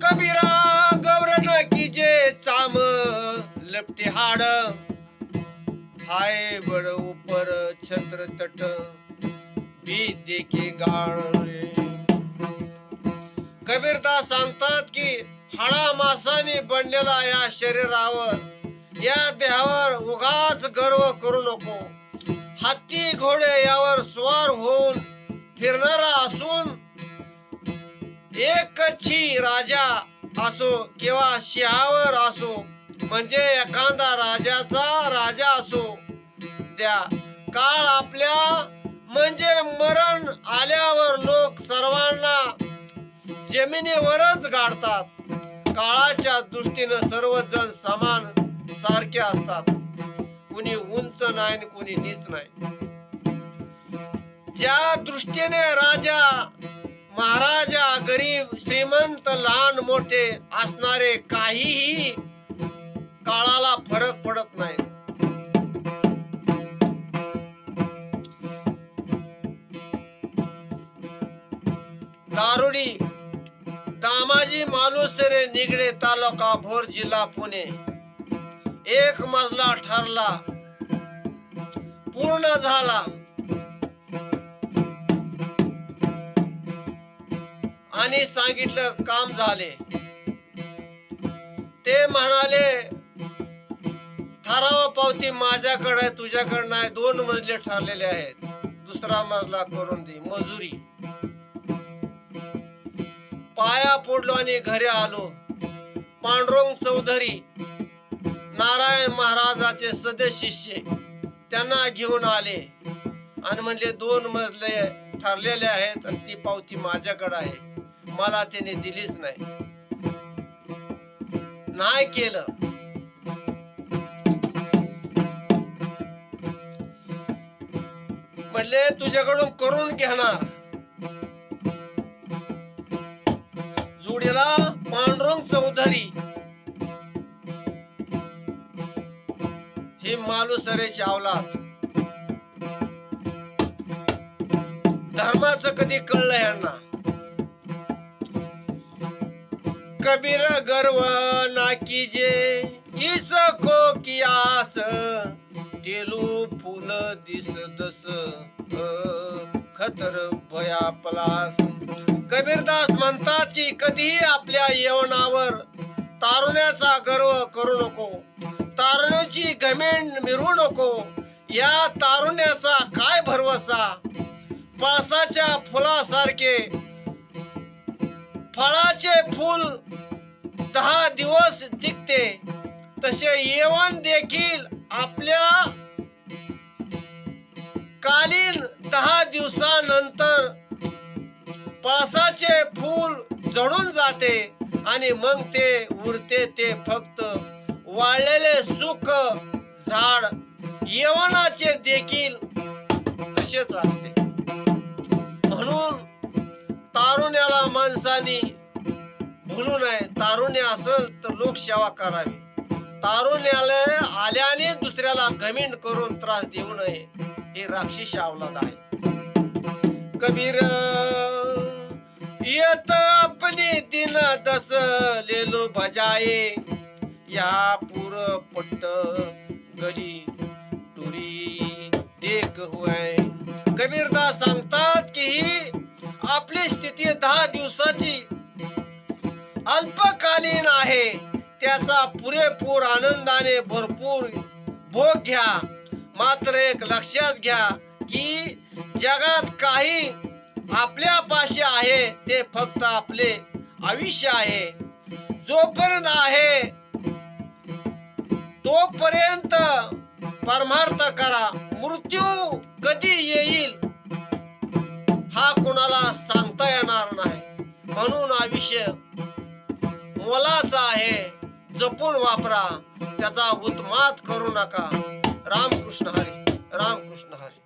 कबीरा गौरण कीजे चाम लपटे हाड हाय बड़ ऊपर छत्र तट भी देखे गाळ रे. कबीरदास सांगतात की हाडा मासाने बनलेला या शरीरावर, या देहावर उगाच गर्व करू नको. हत्ती घोडे यावर स्वार होऊन फिरणारा असून एकची राजा असो किंवा सिंहावर असो, म्हणजे एखादा राजाचा राजा असो द्या, काळ आपल्या म्हणजे मरण आल्यावर लोक सर्वांना जमिनीवरच गाडतात. काळाच्या दृष्टीनं सर्वजण समान सारखे असतात. कुणी उंच नाही आणि कुणी नीच नाही. ज्या दृष्टीने राजा महाराजा गरीब श्रीमंत लहान मोठे असणारे काहीही काळाला फरक पडत नाही. दारुडी दामाजी मालुसरे निगडे तालुका भोर जिल्हा पुणे. एक मजला ठरला पूर्ण झाला आणि सांगितलं काम झाले. ते म्हणाले ठराव पावती माझ्याकडे तुझ्याकडे नाही. 2 मजले ठरलेले आहेत, दुसरा मजला करून दे मजुरी. पाया पडलो आणि घरी आलो. पांडुरंग चौधरी नारायण महाराजाचे सदस्य शिष्य त्यांना घेऊन आले आणि म्हणले 2 मजले ठरलेले आहेत आणि ती पावती माझ्याकडे आहे. मला त्याने दिलीच नाही केलं. म्हणले तुझ्याकडून करून घेणार. जोडीला पांडुरंग चौधरी हे मालुसरेचे अवलाद. धर्माचं कधी कळलं यांना. कबीर गर्व ना कीजे इसको कियास टेलू फूल दिसतस खतर भया पलास. कबीरदास म्हणतात की कधीही आपल्या यवनावर तारुण्याचा गर्व करू नको. तारुण्याची घमेंड मिरवू नको. या तारुण्याचा काय भरवसा. पळसाच्या फुलासारखे फळाचे फूल 10 दिवस टिकते, तसे यवन देखील आपल्या कालीन 10 दिवसानंतर पळसाचे फूल जळून जाते आणि मग ते उरते ते फक्त वाळलेले सुख झाड. यवनाचे देखील तसेच असते. म्हणून तारुण्याला माणसाने भूलू नये. तारुण्य असेल तर लोकसेवा करावी. तारुण्याला आल्याने दुसऱ्याला घमिंड करून त्रास देऊ नये. हे राक्षसी अवलाद आहे. कबीर येत अपनी दिन दस लेलो भजाये या पूर पट्ट गली टुरी देख हुए. कबीरदास सांगतात की ही आपली स्थिती 10 दिवसाची अल्पकालीन आहे. त्याचा पुरेपूर आनंदाने भरपूर भोग घ्या. मात्र एक लक्षात घ्या की जगात काही आपल्यापाशी आहे ते फक्त आपले आयुष्य आहे. जोपर्यंत आहे तोपर्यंत परमार्थ करा. मृत्यू कधी येईल हा कोणाला सांगता येणार नाही. म्हणून आयुष्य मोलाचा आहे. जपून वापरा. त्याचा उत्मात करू नका. रामकृष्ण हरी. रामकृष्ण हरी.